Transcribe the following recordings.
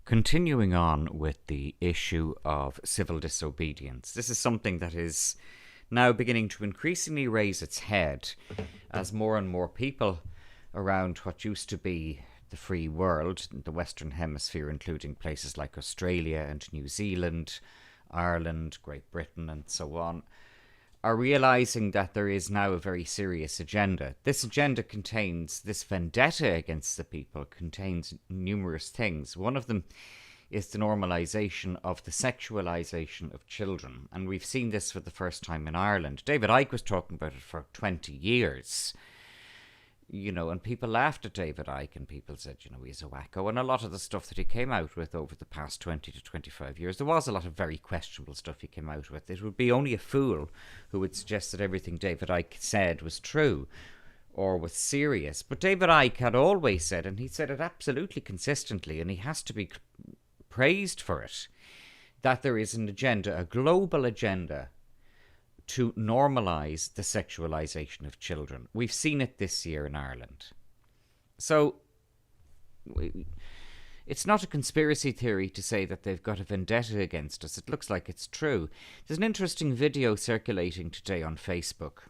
Continuing on with the issue of civil disobedience, this is something that is now beginning to increasingly raise its head as more and more people around what used to be the free world, the Western Hemisphere, including places like Australia and New Zealand, Ireland, Great Britain, and so on, are realizing that there is now a very serious agenda. This agenda contains, this vendetta against the people contains numerous things. One of them is the normalization of the sexualization of children. And we've seen this for the first time in Ireland. David Icke was talking about it for 20 years. And people laughed at David Icke, and people said, he's a wacko. And a lot of the stuff that he came out with over the past 20 to 25 years, there was a lot of very questionable stuff he came out with. It would be only a fool who would suggest that everything David Icke said was true or was serious. But David Icke had always said, and he said it absolutely consistently, and he has to be praised for it, that there is an agenda, a global agenda, to normalise the sexualisation of children. We've seen it this year in Ireland. So it's not a conspiracy theory to say that they've got a vendetta against us. It looks like it's true. There's an interesting video circulating today on Facebook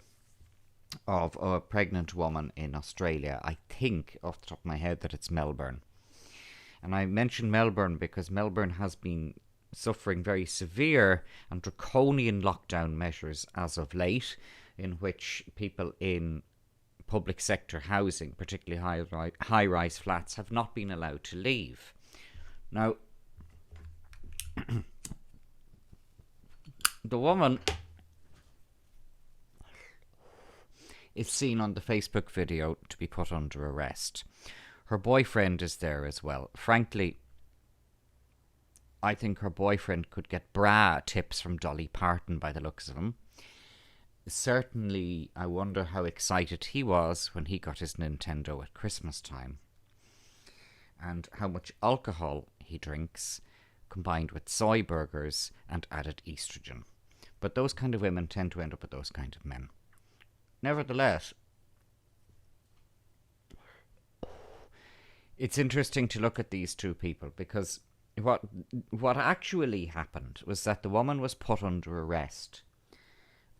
of a pregnant woman in Australia. I think, off the top of my head, that it's Melbourne. And I mention Melbourne because Melbourne has been suffering very severe and draconian lockdown measures as of late, in which people in public sector housing, particularly high-rise flats, have not been allowed to leave. Now, the woman is seen on the Facebook video to be put under arrest. Her boyfriend is there as well. Frankly, I think her boyfriend could get bra tips from Dolly Parton by the looks of him. Certainly, I wonder how excited he was when he got his Nintendo at Christmas time, and how much alcohol he drinks, combined with soy burgers and added estrogen. But those kind of women tend to end up with those kind of men. Nevertheless, it's interesting to look at these two people, because what actually happened was that the woman was put under arrest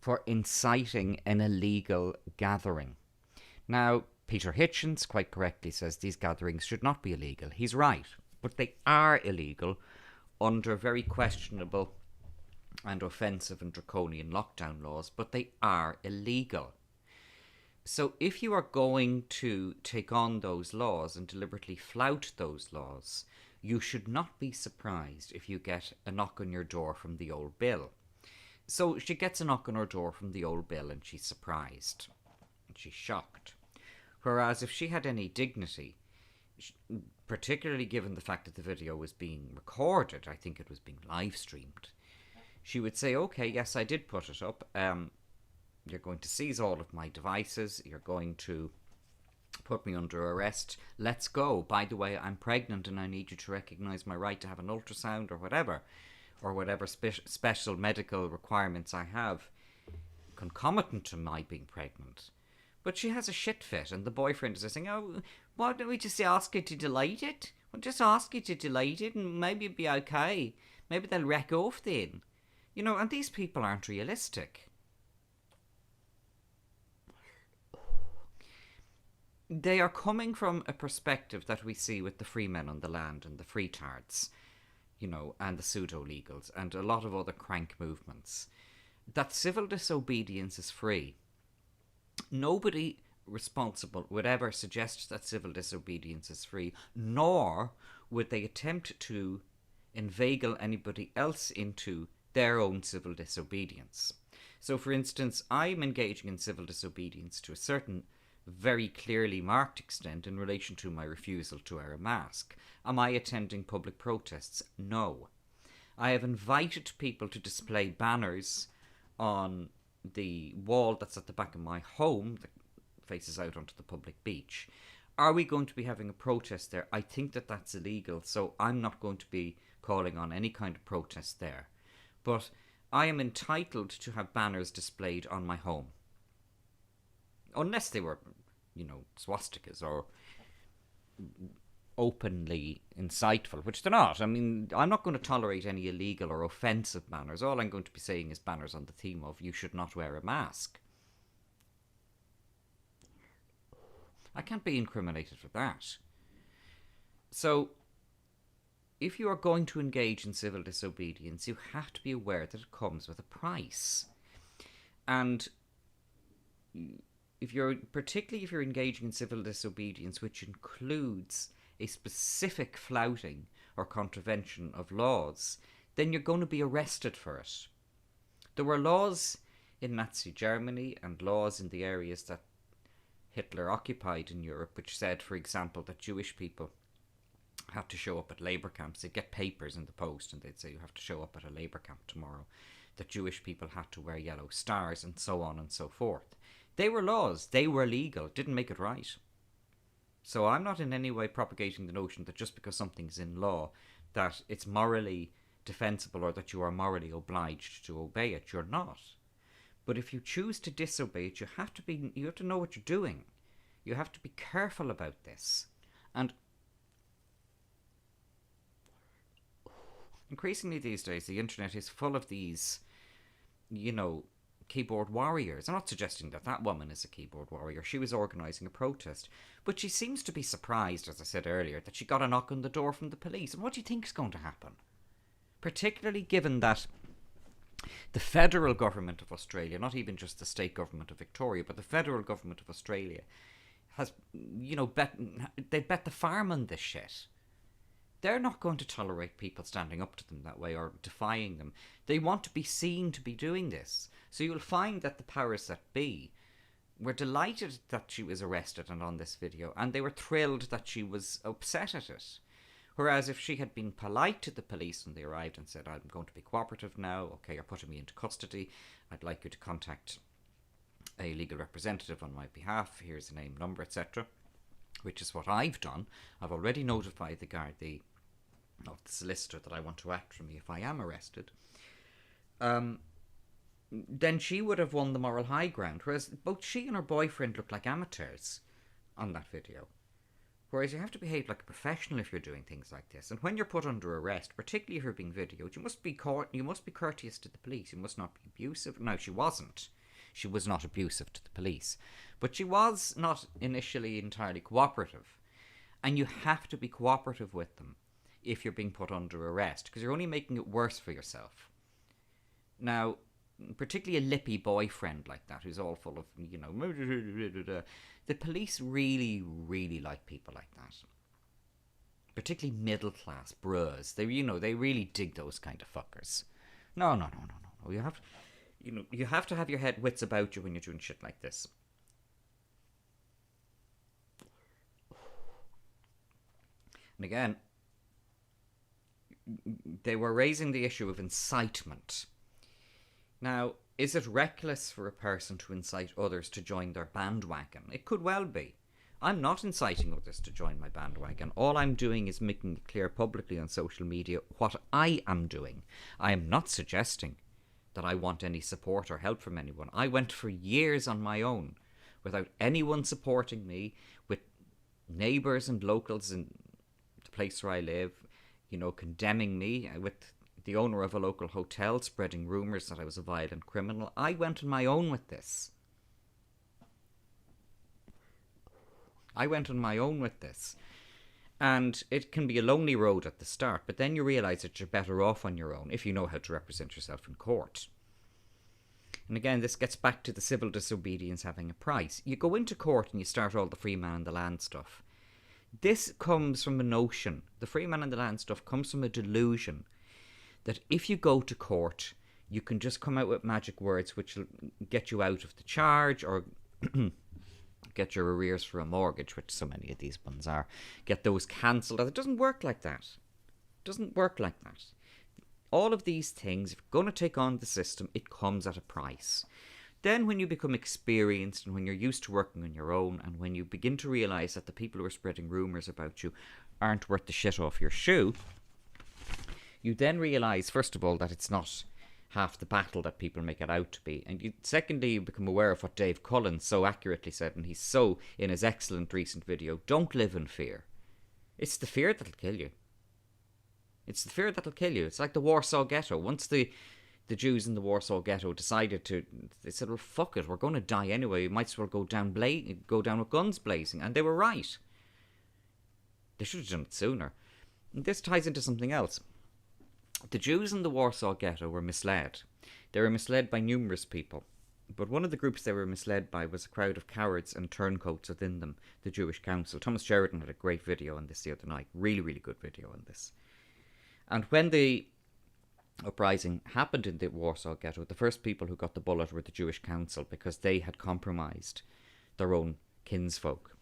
for inciting an illegal gathering. Now, Peter Hitchens quite correctly says these gatherings should not be illegal. He's right, but they are illegal under very questionable and offensive and draconian lockdown laws, but they are illegal. So if you are going to take on those laws and deliberately flout those laws, you should not be surprised if you get a knock on your door from the old Bill. So she gets a knock on her door from the old Bill, and she's surprised. And she's shocked. Whereas if she had any dignity, particularly given the fact that the video was being recorded, I think it was being live streamed, she would say, okay, yes, I did put it up. You're going to seize all of my devices. You're going to put me under arrest. Let's go. By the way, I'm pregnant and I need you to recognise my right to have an ultrasound or whatever special medical requirements I have concomitant to my being pregnant. But she has a shit fit, and the boyfriend is saying, oh, why don't we just ask you to delete it? We'll just ask you to delete it and maybe it'll be okay. Maybe they'll wreck off then. And these people aren't realistic. They are coming from a perspective that we see with the free men on the land and the freetards, and the pseudo-legals and a lot of other crank movements, that civil disobedience is free. Nobody responsible would ever suggest that civil disobedience is free, nor would they attempt to inveigle anybody else into their own civil disobedience. So, for instance, I'm engaging in civil disobedience to a certain very clearly marked extent in relation to my refusal to wear a mask. Am I attending public protests? No. I have invited people to display banners on the wall that's at the back of my home that faces out onto the public beach. Are we going to be having a protest there? I think that that's illegal, so I'm not going to be calling on any kind of protest there. But I am entitled to have banners displayed on my home. Unless they were, swastikas or openly insightful, which they're not. I mean, I'm not going to tolerate any illegal or offensive banners. All I'm going to be saying is banners on the theme of you should not wear a mask. I can't be incriminated for that. So, if you are going to engage in civil disobedience, you have to be aware that it comes with a price. And particularly if you're engaging in civil disobedience, which includes a specific flouting or contravention of laws, then you're going to be arrested for it. There were laws in Nazi Germany and laws in the areas that Hitler occupied in Europe, which said, for example, that Jewish people had to show up at labour camps. They'd get papers in the post and they'd say you have to show up at a labour camp tomorrow. That Jewish people had to wear yellow stars and so on and so forth. They were laws. They were legal. Didn't make it right. So I'm not in any way propagating the notion that just because something's in law that it's morally defensible or that you are morally obliged to obey it. You're not. But if you choose to disobey it, you have to know what you're doing. You have to be careful about this. And increasingly these days, the internet is full of these, keyboard warriors. I'm not suggesting that that woman is a keyboard warrior. She was organising a protest. But she seems to be surprised, as I said earlier, that she got a knock on the door from the police. And what do you think is going to happen? Particularly given that the federal government of Australia, not even just the state government of Victoria, but the federal government of Australia has, they bet the farm on this shit. They're not going to tolerate people standing up to them that way or defying them. They want to be seen to be doing this. So you'll find that the powers that be were delighted that she was arrested and on this video, and they were thrilled that she was upset at it. Whereas if she had been polite to the police when they arrived and said, I'm going to be cooperative now, okay, you're putting me into custody, I'd like you to contact a legal representative on my behalf, here's the name, number, etc., which is what I've done. I've already notified the Gardaí of the solicitor that I want to act for me if I am arrested. Then she would have won the moral high ground, whereas both she and her boyfriend look like amateurs on that video. Whereas you have to behave like a professional if you're doing things like this. And when you're put under arrest, particularly if you're being videoed, you must be courteous to the police. You must not be abusive. No, she wasn't. She was not abusive to the police. But she was not initially entirely cooperative. And you have to be cooperative with them if you're being put under arrest, because you're only making it worse for yourself. Now, particularly a lippy boyfriend like that, who's all full of, the police really, really like people like that. Particularly middle-class bros. They really dig those kind of fuckers. No. You have to have your wits about you when you're doing shit like this. And again, they were raising the issue of incitement. Now, is it reckless for a person to incite others to join their bandwagon? It could well be. I'm not inciting others to join my bandwagon. All I'm doing is making it clear publicly on social media what I am doing. I am not suggesting that I want any support or help from anyone. I went for years on my own without anyone supporting me, with neighbours and locals in the place where I live, condemning me, with the owner of a local hotel spreading rumours that I was a violent criminal. I went on my own with this. And it can be a lonely road at the start, but then you realise that you're better off on your own if you know how to represent yourself in court. And again, this gets back to the civil disobedience having a price. You go into court and you start all the free man and the land stuff. This comes from a notion, the free man and the land stuff comes from a delusion that if you go to court, you can just come out with magic words which will get you out of the charge, or get your arrears for a mortgage, which so many of these ones are, get those cancelled. It doesn't work like that. All of these things, if you're going to take on the system, it comes at a price. Then when you become experienced and when you're used to working on your own, and when you begin to realise that the people who are spreading rumours about you aren't worth the shit off your shoe, you then realise, first of all, that it's not half the battle that people make it out to be. And secondly, you become aware of what Dave Cullen so accurately said, and he's so, in his excellent recent video, don't live in fear. It's the fear that'll kill you. It's the fear that'll kill you. It's like the Warsaw Ghetto. Once the Jews in the Warsaw Ghetto decided to, they said, well, fuck it, we're going to die anyway. We might as well go down with guns blazing. And they were right. They should have done it sooner. And this ties into something else. The Jews in the Warsaw Ghetto were misled. They were misled by numerous people. But one of the groups they were misled by was a crowd of cowards and turncoats within them, the Jewish Council. Thomas Sheridan had a great video on this the other night. Really, really good video on this. And when the uprising happened in the Warsaw Ghetto, the first people who got the bullet were the Jewish Council, because they had compromised their own kinsfolk.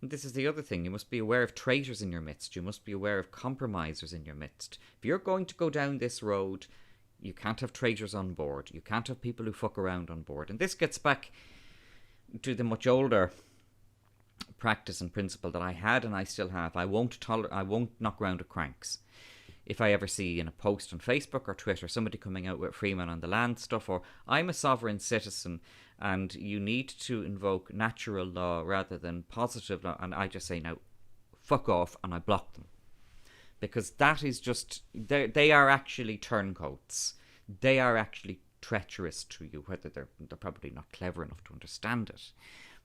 And this is the other thing. You must be aware of traitors in your midst. You must be aware of compromisers in your midst. If you're going to go down this road, you can't have traitors on board. You can't have people who fuck around on board. And this gets back to the much older practice and principle that I had and I still have. I won't knock around with cranks. If I ever see in a post on Facebook or Twitter somebody coming out with Freeman on the land stuff, or I'm a sovereign citizen and you need to invoke natural law rather than positive law, and I just say, now, fuck off, and I block them. Because that is just, they are actually turncoats. They are actually treacherous to you, whether they're probably not clever enough to understand it.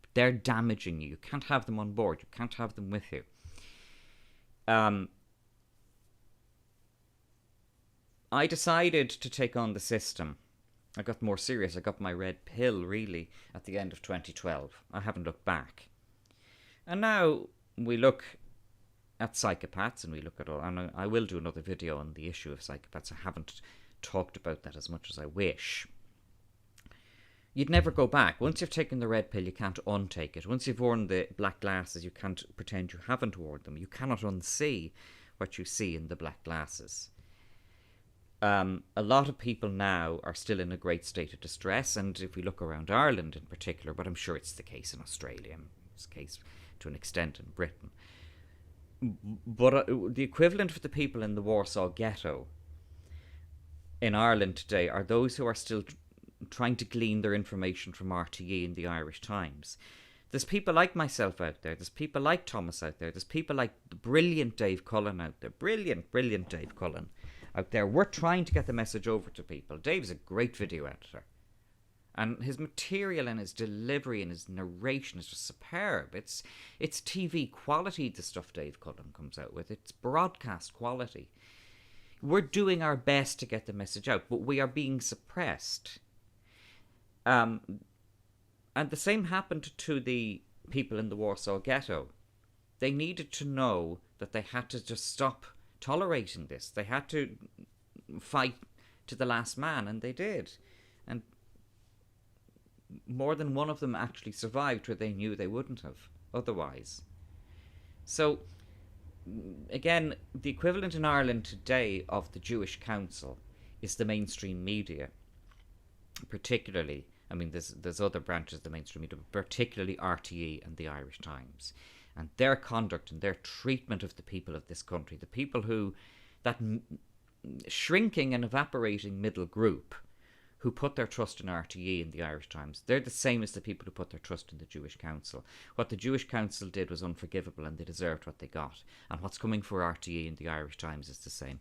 But they're damaging you. You can't have them on board. You can't have them with you. I decided to take on the system. I got more serious. I got my red pill, really, at the end of 2012. I haven't looked back. And now we look at psychopaths, and we look at all, and I will do another video on the issue of psychopaths. I haven't talked about that as much as I wish. You'd never go back. Once you've taken the red pill, you can't untake it. Once you've worn the black glasses, you can't pretend you haven't worn them. You cannot unsee what you see in the black glasses. A lot of people now are still in a great state of distress, and if we look around Ireland in particular, but I'm sure it's the case in Australia, it's the case to an extent in Britain. But the equivalent for the people in the Warsaw Ghetto in Ireland today are those who are still trying to glean their information from RTE and the Irish Times. There's people like myself out there. There's people like Thomas out there. There's people like the brilliant Dave Cullen out there. Brilliant Dave Cullen out there. We're trying to get the message over to people. Dave's a great video editor. And his material and his delivery and his narration is just superb. It's TV quality, the stuff Dave Cullen comes out with. It's broadcast quality. We're doing our best to get the message out, but we are being suppressed. And the same happened to the people in the Warsaw Ghetto. They needed to know that they had to just stop tolerating this. They had to fight to the last man, and they did. And more than one of them actually survived where they knew they wouldn't have otherwise. So, again, the equivalent in Ireland today of the Jewish Council is the mainstream media. Particularly, I mean, there's other branches of the mainstream media, but particularly RTE and the Irish Times. And their conduct and their treatment of the people of this country, the people who, that shrinking and evaporating middle group who put their trust in RTE and the Irish Times, they're the same as the people who put their trust in the Jewish Council. What the Jewish Council did was unforgivable, and they deserved what they got. And what's coming for RTE and the Irish Times is the same.